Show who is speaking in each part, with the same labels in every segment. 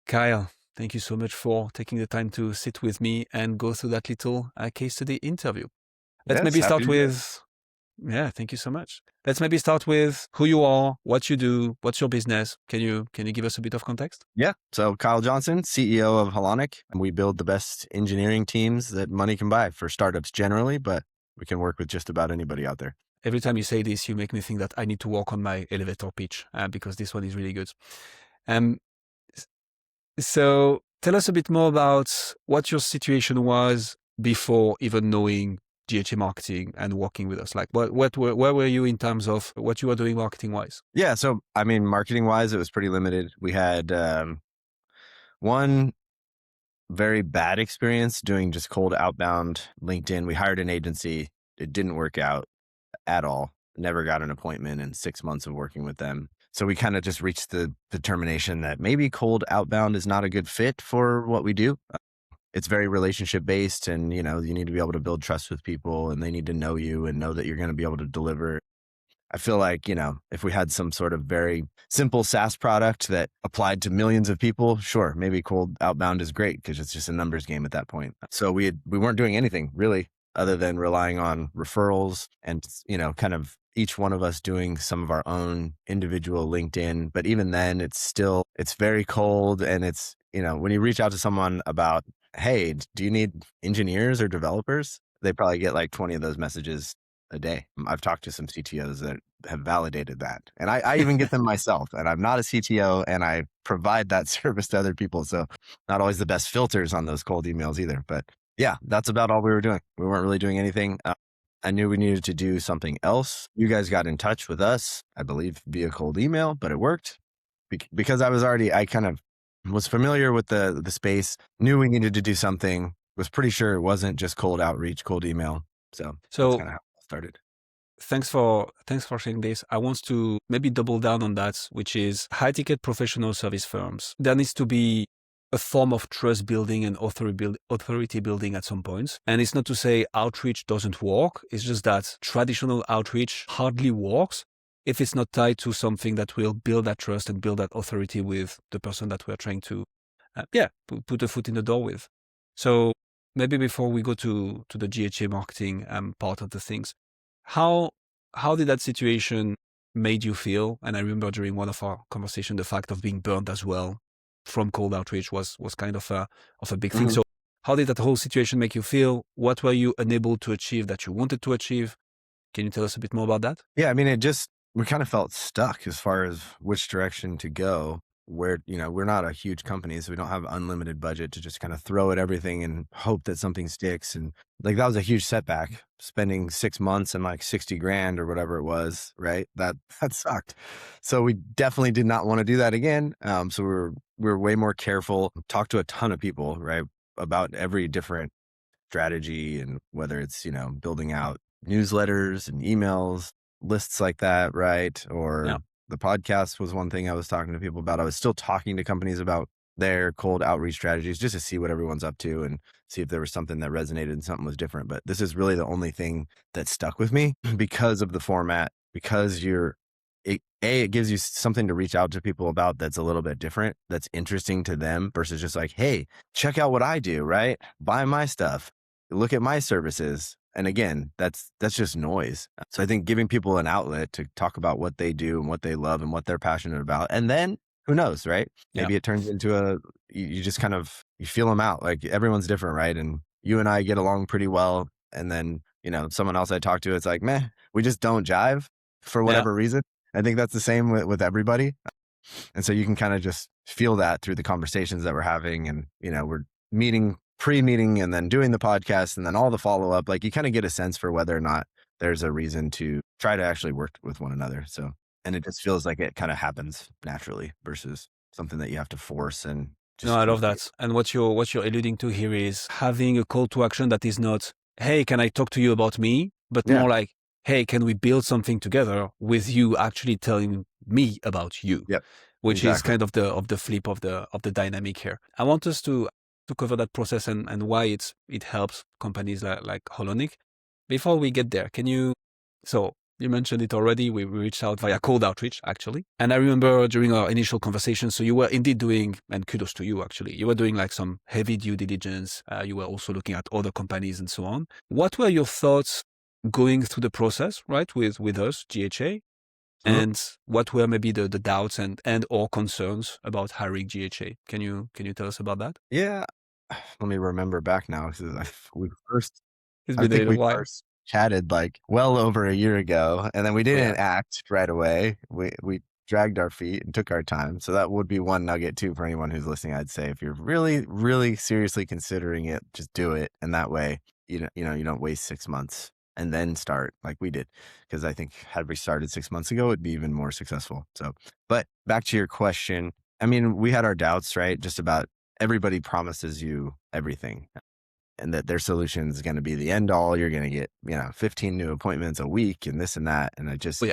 Speaker 1: Kyle, thank you so much for taking the time to sit with me and go through that little case study interview. Let's
Speaker 2: Yes,
Speaker 1: maybe
Speaker 2: happy
Speaker 1: start
Speaker 2: to do it.
Speaker 1: with, yeah, thank you so much. Let's maybe start with who you are, what you do, what's your business. Can you give us a bit of context?
Speaker 2: Yeah. So Kyle Johnson, CEO of Holonic, and we build the best engineering teams that money can buy for startups generally, but we can work with just about anybody out there.
Speaker 1: Every time you say this, you make me think that I need to work on my elevator pitch because this one is really good. Um, s- so tell us a bit more about what your situation was before even knowing GHA marketing and working with us. Like where were you in terms of what you were doing marketing wise?
Speaker 2: Yeah. So, I mean, marketing wise, it was pretty limited. We had one very bad experience doing just cold outbound LinkedIn. We hired an agency. It didn't work out at all. Never got an appointment in 6 months of working with them. So we kind of just reached the determination that maybe cold outbound is not a good fit for what we do. It's very relationship based, and you need to be able to build trust with people, and they need to know you and know that you're going to be able to deliver. I feel like, if we had some sort of very simple SaaS product that applied to millions of people, sure, maybe cold outbound is great because it's just a numbers game at that point. So we weren't doing anything really other than relying on referrals and, kind of each one of us doing some of our own individual LinkedIn. But even then it's very cold. And it's, when you reach out to someone about, hey, do you need engineers or developers? They probably get like 20 of those messages a day. I've talked to some CTOs that have validated that. And I even get them myself. And I'm not a CTO, and I provide that service to other people. So not always the best filters on those cold emails either. But yeah, that's about all we were doing. We weren't really doing anything. I knew we needed to do something else. You guys got in touch with us, I believe, via cold email, but it worked because I kind of was familiar with the space, knew we needed to do something, was pretty sure it wasn't just cold outreach, cold email. So that's
Speaker 1: So
Speaker 2: kind of how it started.
Speaker 1: thanks for sharing this. I want to maybe double down on that, which is high ticket professional service firms. There needs to be a form of trust building and authority building at some points. And it's not to say outreach doesn't work. It's just that traditional outreach hardly works if it's not tied to something that will build that trust and build that authority with the person that we're trying to, put a foot in the door with. So maybe before we go to the GHA marketing part of the things, how did that situation made you feel? And I remember during one of our conversation, the fact of being burned as well from cold outreach was kind of a big thing.
Speaker 2: Mhm.
Speaker 1: So how did that whole situation make you feel? What were you unable to achieve that you wanted to achieve? Can you tell us a bit more about that?
Speaker 2: Yeah, I mean, we kind of felt stuck as far as which direction to go. Where, we're not a huge company, so we don't have unlimited budget to just kind of throw at everything and hope that something sticks. And like, that was a huge setback, spending 6 months and like 60 grand or whatever it was, right? That sucked. So we definitely did not want to do that again. So we were way more careful, talked to a ton of people, right? About every different strategy, and whether it's, building out newsletters and emails, lists like that, right?
Speaker 1: Yeah.
Speaker 2: Or the podcast was one thing I was talking to people about. I was still talking to companies about their cold outreach strategies just to see what everyone's up to and see if there was something that resonated and something was different. But this is really the only thing that stuck with me because of the format, because it gives you something to reach out to people about that's a little bit different, that's interesting to them versus just like, hey, check out what I do, right? Buy my stuff, look at my services. And again, that's just noise. So I think giving people an outlet to talk about what they do and what they love and what they're passionate about. And then who knows, right?
Speaker 1: Yeah.
Speaker 2: Maybe it turns into you just kind of, you feel them out. Like, everyone's different, right? And you and I get along pretty well. And then, someone else I talk to, it's like, meh, we just don't jive for
Speaker 1: Yeah.
Speaker 2: whatever reason. I think that's the same with everybody. And so you can kind of just feel that through the conversations that we're having. And, we're pre-meeting and then doing the podcast and then all the follow-up. Like, you kind of get a sense for whether or not there's a reason to try to actually work with one another. So, and it just feels like it kind of happens naturally versus something that you have to force and
Speaker 1: No,
Speaker 2: just
Speaker 1: I love
Speaker 2: communicate.
Speaker 1: that. And what you're alluding to here is having a call to action that is not, hey, can I talk to you about me? But
Speaker 2: Yeah.
Speaker 1: more like, hey, can we build something together with you actually telling me about you?
Speaker 2: Yep.
Speaker 1: Which is
Speaker 2: Exactly.
Speaker 1: kind of the flip of the dynamic here. I want us to cover that process and why it helps companies like Holonic. Before we get there, can you, so You mentioned it already. We reached out via cold outreach, actually. And I remember during our initial conversation, so you were indeed doing, and kudos to you, actually, you were doing like some heavy due diligence. You were also looking at other companies and so on. What were your thoughts going through the process, right, with us, GHA?
Speaker 2: Mhm.
Speaker 1: And what were maybe the doubts and or concerns about hiring GHA? Can you tell us about that?
Speaker 2: Yeah. Let me remember back now, 'cause we first
Speaker 1: It's
Speaker 2: I
Speaker 1: been a
Speaker 2: think
Speaker 1: little
Speaker 2: we
Speaker 1: while.
Speaker 2: first chatted, like, well over a year ago, and then we
Speaker 1: Oh, yeah.
Speaker 2: didn't act right away. We dragged our feet and took our time, so that would be one nugget too for anyone who's listening, I'd say. If you're really, really seriously considering it, just do it, and that way, you don't waste 6 months and then start like we did. Because I think had we started 6 months ago, it'd be even more successful, so but back to your question, I mean, we had our doubts, right? Just about everybody promises you everything and that their solution is going to be the end all. You're going to get, 15 new appointments a week and this and that. And
Speaker 1: Oh, yeah.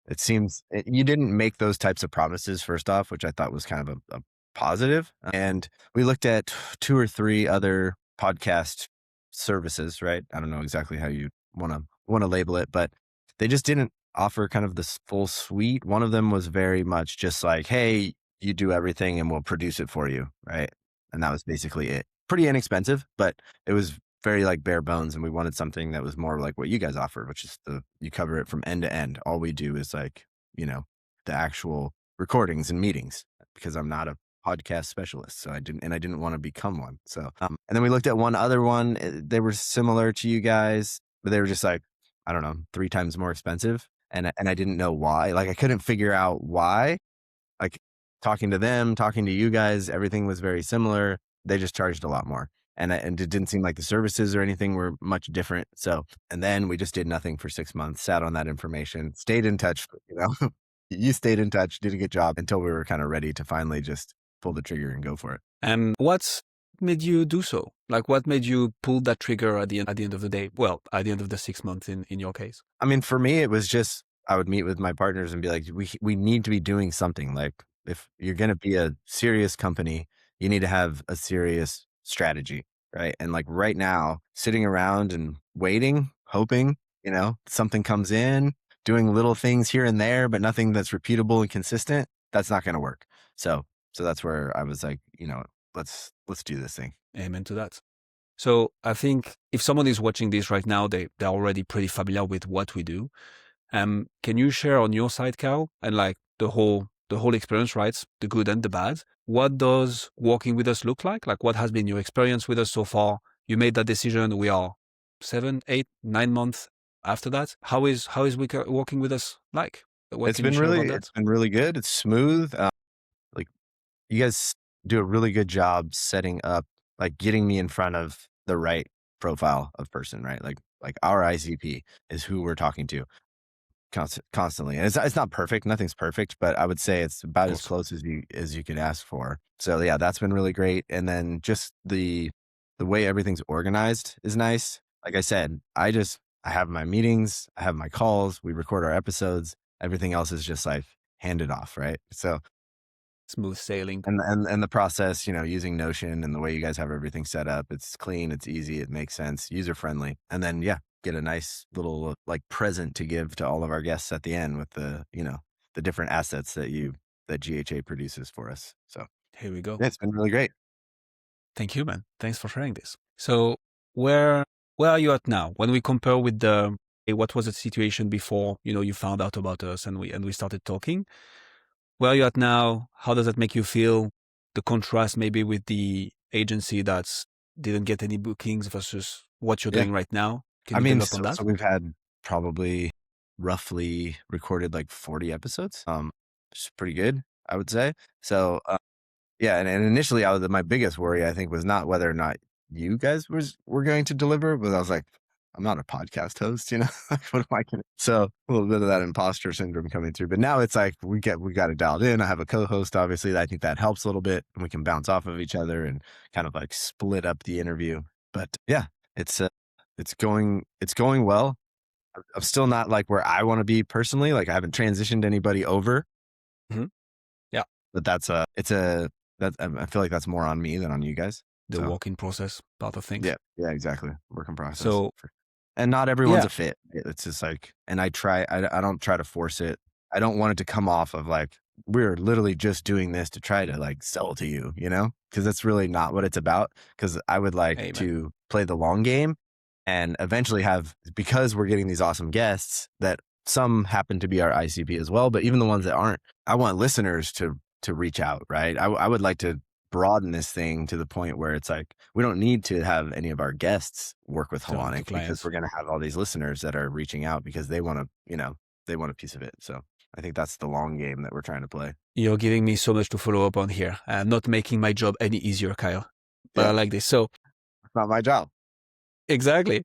Speaker 2: it seems you didn't make those types of promises first off, which I thought was kind of a positive. And we looked at 2 or 3 other podcast services, right? I don't know exactly how you want to label it, but they just didn't offer kind of this full suite. One of them was very much just like, hey, you do everything and we'll produce it for you, right? And that was basically it. Pretty inexpensive, but it was very like bare bones, and we wanted something that was more like what you guys offer, which is you cover it from end to end. All we do is like, the actual recordings and meetings because I'm not a podcast specialist. So I didn't want to become one. So, and then we looked at one other one. They were similar to you guys, but they were just like, I don't know, 3 times more expensive. And I didn't know why. Like I couldn't figure out why. Like talking to them, talking to you guys, everything was very similar. They just charged a lot more. And it didn't seem like the services or anything were much different. So, and then we just did nothing for 6 months, sat on that information, stayed in touch, you stayed in touch, did a good job until we were kind of ready to finally just pull the trigger and go for it.
Speaker 1: And what made you do so? Like, what made you pull that trigger at the end of the day? Well, at the end of the 6 months in your case.
Speaker 2: I mean, for me, it was just I would meet with my partners and be like, we need to be doing something. Like, if you're going to be a serious company, you need to have a serious strategy, right? And like right now, sitting around and waiting, hoping, something comes in, doing little things here and there, but nothing that's repeatable and consistent, that's not going to work. So that's where I was like, let's do this thing.
Speaker 1: Amen to that. So I think if someone is watching this right now, they're already pretty familiar with what we do. Can you share on your side, Cal, and like the whole experience, right? The good and the bad. What does working with us look like? Like, what has been your experience with us so far? You made that decision. We are 7, 8, 9 months after that. How is working with us like? What can you share about that?
Speaker 2: It's been really good. It's smooth. Like you guys do a really good job setting up, like getting me in front of the right profile of person, right? Like our ICP is who we're talking to constantly. And it's not perfect. Nothing's perfect, but I would say it's
Speaker 1: Of
Speaker 2: about as
Speaker 1: course.
Speaker 2: close as you could ask for. So yeah, that's been really great. And then just the way everything's organized is nice. Like I said, I have my meetings, I have my calls, we record our episodes. Everything else is just like handed off, right? So
Speaker 1: Smooth sailing.
Speaker 2: and the process, using Notion and the way you guys have everything set up, it's clean, it's easy, it makes sense, user friendly. And then yeah, get a nice little like present to give to all of our guests at the end with the different assets that GHA produces for us. So
Speaker 1: Here we go.
Speaker 2: yeah, it's been really great.
Speaker 1: Thank you, man. Thanks for sharing this. So where are you at now? When we compare with what was the situation before, you found out about us and we started talking. Where are you at now? How does that make you feel? The contrast maybe with the agency that didn't get any bookings versus what you're
Speaker 2: Yeah.
Speaker 1: doing right now. Can
Speaker 2: I
Speaker 1: you
Speaker 2: mean,
Speaker 1: develop on
Speaker 2: so
Speaker 1: that?
Speaker 2: we've had probably roughly recorded like 40 episodes. Which is pretty good, I would say. So yeah, and initially, my biggest worry, I think, was not whether or not you guys were going to deliver, but I was like, I'm not a podcast host, like, what am I gonna? So a little bit of that imposter syndrome coming through. But now it's like we got it dialed in. I have a co-host, obviously. I think that helps a little bit, and we can bounce off of each other and kind of like split up the interview. But yeah, it's going well. I'm still not like where I want to be personally. Like I haven't transitioned anybody over,
Speaker 1: Mhm. Yeah,
Speaker 2: but I feel like that's more on me than on you guys.
Speaker 1: the
Speaker 2: So
Speaker 1: working process part of things.
Speaker 2: yeah, exactly. Work in process.
Speaker 1: So
Speaker 2: And not everyone's
Speaker 1: Yeah.
Speaker 2: a fit. It's just like, and I don't try to force it. I don't want it to come off of like, we're literally just doing this to try to like sell to you, you know? Because that's really not what it's about. Because I would like
Speaker 1: Amen.
Speaker 2: to play the long game and eventually have, because we're getting these awesome guests that some happen to be our ICP as well, but even the ones that aren't, I want listeners to reach out, right? I would like to broaden this thing to the point where it's like, we don't need to have any of our guests work with
Speaker 1: Turn into
Speaker 2: Holonic because
Speaker 1: clients.
Speaker 2: we're going to have all these listeners that are reaching out because they want to, they want a piece of it. So I think that's the long game that we're trying to play.
Speaker 1: You're giving me so much to follow up on here. I'm not making my job any easier, Kyle. But I
Speaker 2: Yeah,
Speaker 1: like this. So
Speaker 2: it's not my job.
Speaker 1: exactly.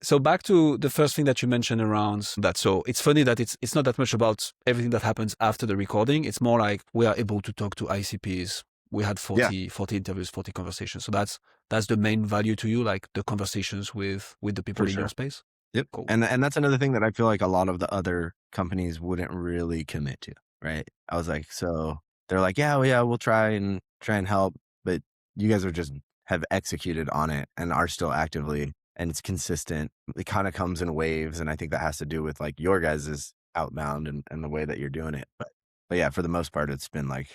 Speaker 1: So back to the first thing that you mentioned around that. So it's funny that it's not that much about everything that happens after the recording. It's more like we are able to talk to ICPs. We had
Speaker 2: Yeah,
Speaker 1: 40 interviews, 40 conversations. So that's the main value to you, like the conversations with the people
Speaker 2: for
Speaker 1: in your
Speaker 2: sure.
Speaker 1: space.
Speaker 2: Yep.
Speaker 1: Cool.
Speaker 2: And that's another thing that I feel like a lot of the other companies wouldn't really commit to, right? I was like, so they're like, yeah, well, yeah, we'll try and help, but you guys are just have executed on it and are still actively, and it's consistent. It kind of comes in waves, and I think that has to do with like your guys' outbound and the way that you're doing it. But yeah, for the most part, it's been like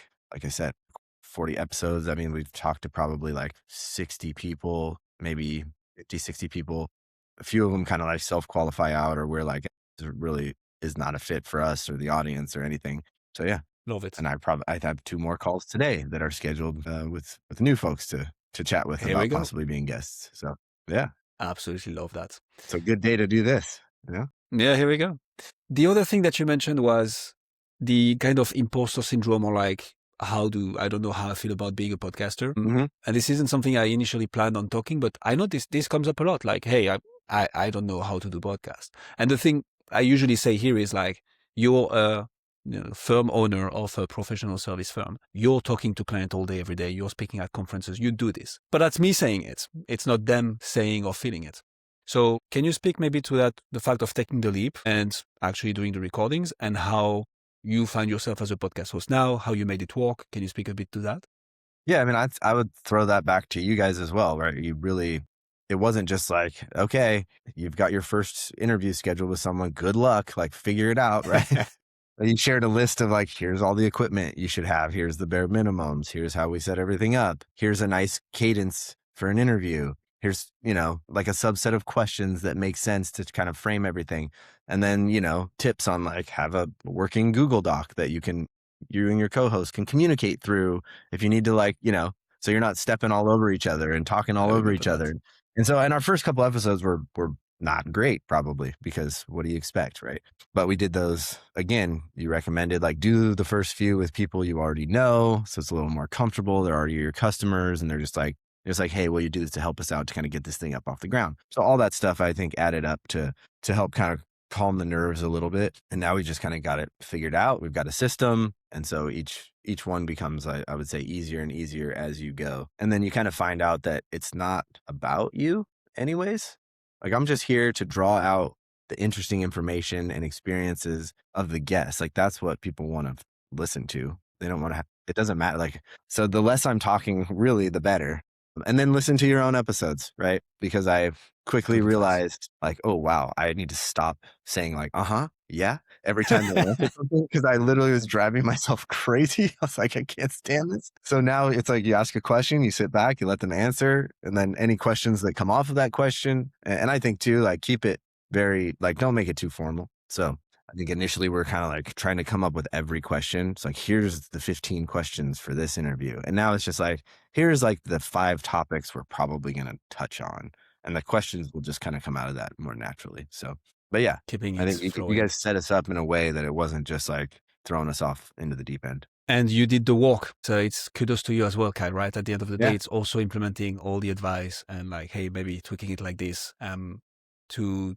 Speaker 2: I said, 40 episodes. I mean, we've talked to probably like 60 people, maybe 50, 60 people. A few of them kind of like self-qualify out, or we're like, it really is not a fit for us or the audience or anything. So yeah.
Speaker 1: Love it.
Speaker 2: And I have 2 more calls today that are scheduled with new folks to chat with
Speaker 1: Here we
Speaker 2: about
Speaker 1: go.
Speaker 2: possibly being guests. So yeah,
Speaker 1: Absolutely love that.
Speaker 2: it's a good day to do this.
Speaker 1: Yeah, here we go. The other thing that you mentioned was the kind of imposter syndrome, or like, I don't know how I feel about being a podcaster.
Speaker 2: Mm-hmm.
Speaker 1: And this isn't something I initially planned on talking, but I know this comes up a lot. Like, hey, I don't know how to do podcast. And the thing I usually say here is like, you're a firm owner of a professional service firm. You're talking to clients all day, every day. You're speaking at conferences. You do this. But that's me saying it. It's not them saying or feeling it. So can you speak maybe to that, the fact of taking the leap and actually doing the recordings, and how you find yourself as a podcast host now, how you made it work? Can you speak a bit to that?
Speaker 2: Yeah, I mean, I would throw that back to you guys as well, right? It wasn't just like, okay, you've got your first interview scheduled with someone. Good luck, like figure it out, right? You shared a list of like, here's all the equipment you should have. Here's the bare minimums. Here's how we set everything up. Here's a nice cadence for an interview. Here's, like a subset of questions that make sense to kind of frame everything. And then, tips on like have a working Google Doc that you and your co-host can communicate through if you need to so you're not stepping all over each other and talking all
Speaker 1: I
Speaker 2: over
Speaker 1: remember
Speaker 2: each
Speaker 1: that.
Speaker 2: other. And so, and our first couple episodes were not great probably because what do you expect, right? But we did those again. You recommended like do the first few with people you already know. So it's a little more comfortable. They're already your customers and they're just like, hey, will you do this to help us out to kind of get this thing up off the ground? So all that stuff I think added up to help kind of calm the nerves a little bit. And now we just kind of got it figured out. We've got a system. And so each one becomes, I would say, easier and easier as you go. And then you kind of find out that it's not about you anyways. Like I'm just here to draw out the interesting information and experiences of the guests. Like that's what people want to listen to. They don't want to it doesn't matter. Like, so the less I'm talking, really, the better. And then listen to your own episodes, right? Because I quickly
Speaker 1: Good advice.
Speaker 2: realized like, oh, wow, I need to stop saying like, yeah, every time they answer something, because I literally was driving myself crazy. I was like, I can't stand this. So now it's like you ask a question, you sit back, you let them answer, and then any questions that come off of that question. And I think too, like keep it very, like, don't make it too formal. So I think initially we're kind of like trying to come up with every question. It's like, here's the 15 questions for this interview. And now it's just like, here's like the 5 topics we're probably going to touch on. And the questions will just kind of come out of that more naturally. So, but yeah,
Speaker 1: Keeping
Speaker 2: I
Speaker 1: it
Speaker 2: think you
Speaker 1: flowing.
Speaker 2: guys set us up in a way that it wasn't just like throwing us off into the deep end.
Speaker 1: And you did the work. So it's kudos to you as well, Kyle, right? At the end of the day,
Speaker 2: Yeah.
Speaker 1: it's also implementing all the advice and like, hey, maybe tweaking it like this. To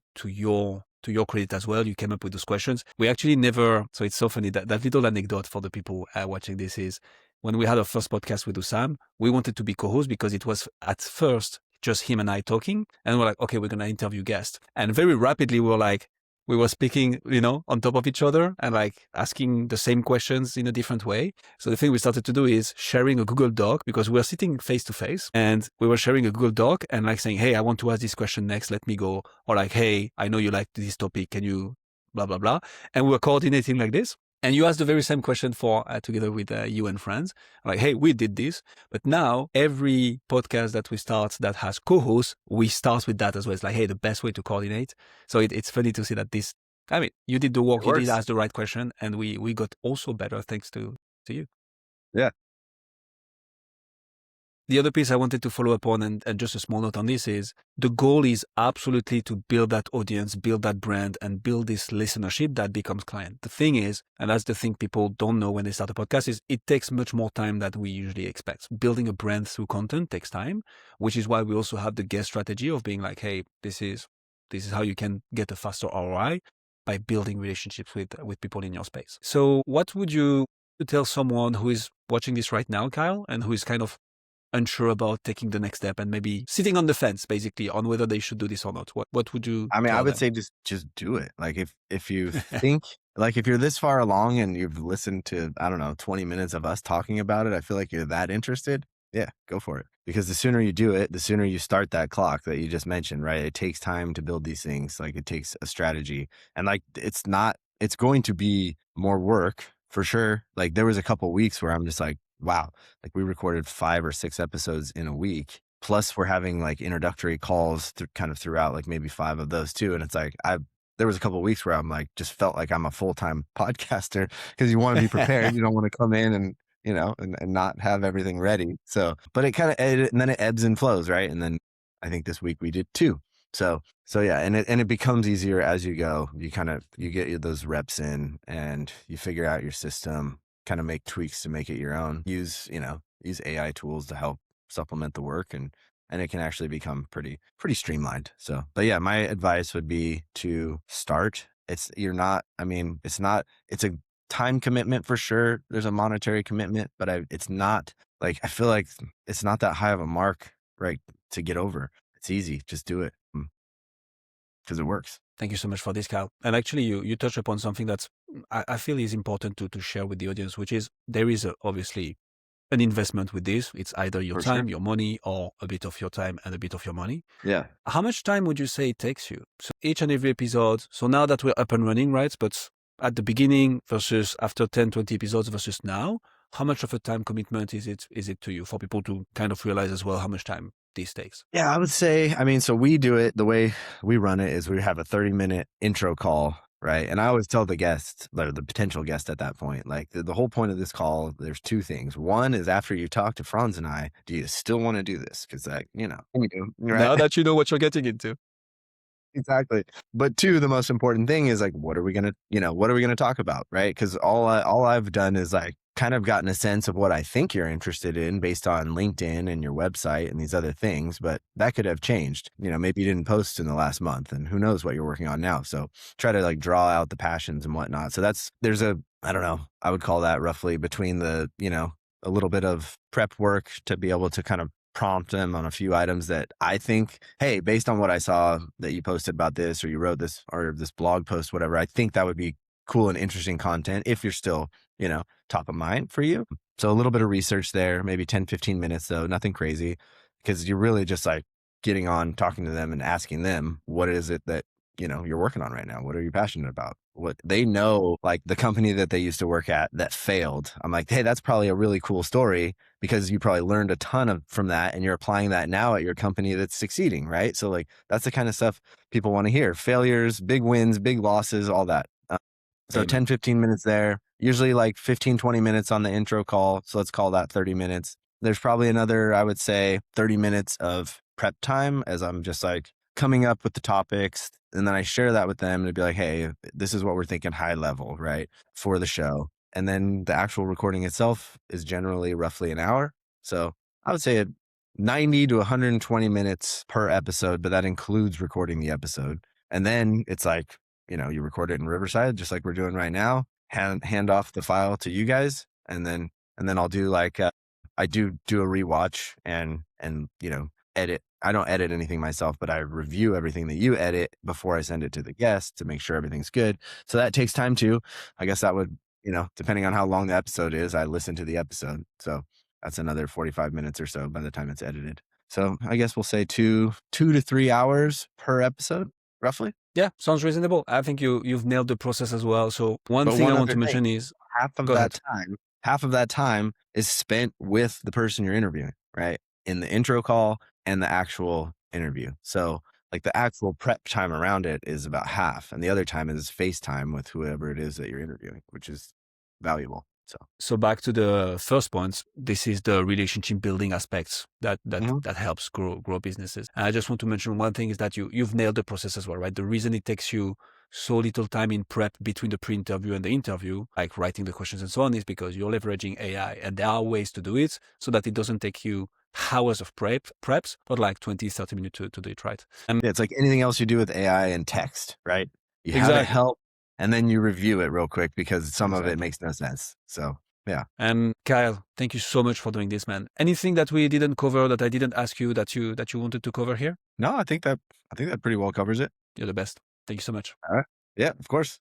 Speaker 1: your credit as well, you came up with those questions. We actually never, so it's so funny that little anecdote for the people watching this is when we had our first podcast with Usam, we wanted to be co-host because it was at first just him and I talking. And we're like, okay, we're going to interview guests. And very rapidly, we were like, we were speaking, on top of each other and like asking the same questions in a different way. So the thing we started to do is sharing a Google Doc, because we were sitting face to face and we were sharing a Google Doc and like saying, hey, I want to ask this question next, let me go. Or like, hey, I know you like this topic, can you blah, blah, blah. And we were coordinating like this. And you asked the very same question for together with you and friends. Like, hey, we did this. But now every podcast that we start that has co-hosts, we start with that as well. It's like, hey, the best way to coordinate. So it's funny to see that this, I mean, you did the work, you did ask the right question, and we got also better thanks to you.
Speaker 2: Yeah.
Speaker 1: The other piece I wanted to follow up on, and just a small note on this, is the goal is absolutely to build that audience, build that brand, and build this listenership that becomes client. The thing is, and that's the thing people don't know when they start a podcast, is it takes much more time than we usually expect. Building a brand through content takes time, which is why we also have the guest strategy of being like, hey, this is how you can get a faster ROI by building relationships with people in your space. So what would you tell someone who is watching this right now, Kyle, and who is kind of unsure about taking the next step and maybe sitting on the fence basically on whether they should do this or not? What would you
Speaker 2: I mean,
Speaker 1: tell
Speaker 2: I would
Speaker 1: them?
Speaker 2: say just do it. Like if you think, like if you're this far along and you've listened to, I don't know, 20 minutes of us talking about it, I feel like you're that interested. Yeah, go for it. Because the sooner you do it, the sooner you start that clock that you just mentioned, right? It takes time to build these things. Like it takes a strategy, and like it's going to be more work for sure. Like there was a couple weeks where I'm just like, wow, like we recorded 5 or 6 episodes in a week. Plus we're having like introductory calls kind of throughout, like maybe 5 of those too. And it's like, there was a couple of weeks where I'm like, just felt like I'm a full-time podcaster, because you want to be prepared. You don't want to come in and, and not have everything ready. So, but it kind of, and then it ebbs and flows. Right. And then I think this week we did 2. So yeah. And it becomes easier as you go. You get those reps in and you figure out your system, kind of make tweaks to make it your own, use AI tools to help supplement the work, and it can actually become pretty streamlined. So, but yeah, my advice would be to start. It's a time commitment for sure. There's a monetary commitment, but it's not like, I feel like it's not that high of a mark, right, to get over. It's easy. Just do it because it works.
Speaker 1: Thank you so much for this, Kyle. And actually, you touched upon something that's I feel is important to share with the audience, which is there is obviously an investment with this. It's either your
Speaker 2: For
Speaker 1: time,
Speaker 2: sure.
Speaker 1: your money, or a bit of your time and a bit of your money.
Speaker 2: Yeah.
Speaker 1: How much time would you say it takes you? So each and every episode. So now that we're up and running, right? But at the beginning versus after 10, 20 episodes versus now, how much of a time commitment is it to you, for people to kind of realize as well how much time this takes?
Speaker 2: Yeah, I would say, so we do it, the way we run it is we have a 30-minute intro call, right? And I always tell the guest, or the potential guest at that point, like the whole point of this call, there's 2 things. One is, after you talk to Franz and I, do you still want to do this? Because we do, right?
Speaker 1: Now that you know what you're getting into.
Speaker 2: Exactly. But 2, the most important thing is like, what are we going to talk about? Right. Cause all I've done is like kind of gotten a sense of what I think you're interested in based on LinkedIn and your website and these other things, but that could have changed. Maybe you didn't post in the last month, and who knows what you're working on now. So try to like draw out the passions and whatnot. So I don't know, I would call that roughly between the, a little bit of prep work to be able to kind of prompt them on a few items that I think, hey, based on what I saw that you posted about this, or you wrote this, or this blog post, whatever, I think that would be cool and interesting content if you're still, top of mind for you. So a little bit of research there, maybe 10, 15 minutes though, nothing crazy, because you're really just like getting on, talking to them and asking them, what is it that, you're working on right now? What are you passionate about? What they know, like the company that they used to work at that failed. I'm like, hey, that's probably a really cool story, because you probably learned a ton from that, and you're applying that now at your company that's succeeding, right? So like, that's the kind of stuff people want to hear. Failures, big wins, big losses, all that. So
Speaker 1: Amen.
Speaker 2: 10, 15 minutes there, usually like 15, 20 minutes on the intro call. So let's call that 30 minutes. There's probably another, I would say, 30 minutes of prep time, as I'm just like coming up with the topics. And then I share that with them and be like, hey, this is what we're thinking high level, right, for the show. And then the actual recording itself is generally roughly an hour. So I would say 90 to 120 minutes per episode, but that includes recording the episode. And then it's like, you record it in Riverside, just like we're doing right now, hand off the file to you guys. And then I'll do like, I do a rewatch and edit. I don't edit anything myself, but I review everything that you edit before I send it to the guest to make sure everything's good. So that takes time too. I guess that would, depending on how long the episode is, I listen to the episode. So that's another 45 minutes or so by the time it's edited. So I guess we'll say 2 to 3 hours per episode, roughly.
Speaker 1: Yeah, sounds reasonable. I think you've nailed the process as well. So one thing I want to mention is,
Speaker 2: half of
Speaker 1: go ahead.
Speaker 2: that time is spent with the person you're interviewing, right? In the intro call and the actual interview. So like the actual prep time around it is about half, and the other time is FaceTime with whoever it is that you're interviewing, which is valuable.
Speaker 1: So back to the first point, this is the relationship building aspects that helps grow businesses. And I just want to mention one thing is that you've nailed the process as well, right? The reason it takes you so little time in prep between the pre-interview and the interview, like writing the questions and so on, is because you're leveraging AI, and there are ways to do it so that it doesn't take you hours of preps, but like 20, 30 minutes to do it right.
Speaker 2: Yeah, it's like anything else you do with AI and text, right? You have
Speaker 1: Exactly.
Speaker 2: it help, and then you review it real quick because some of it makes no sense. So yeah.
Speaker 1: And Kyle, thank you so much for doing this, man. Anything that we didn't cover that I didn't ask you that you wanted to cover here?
Speaker 2: No, I think that pretty well covers it.
Speaker 1: You're the best. Thank you so much.
Speaker 2: All right. Yeah, of course.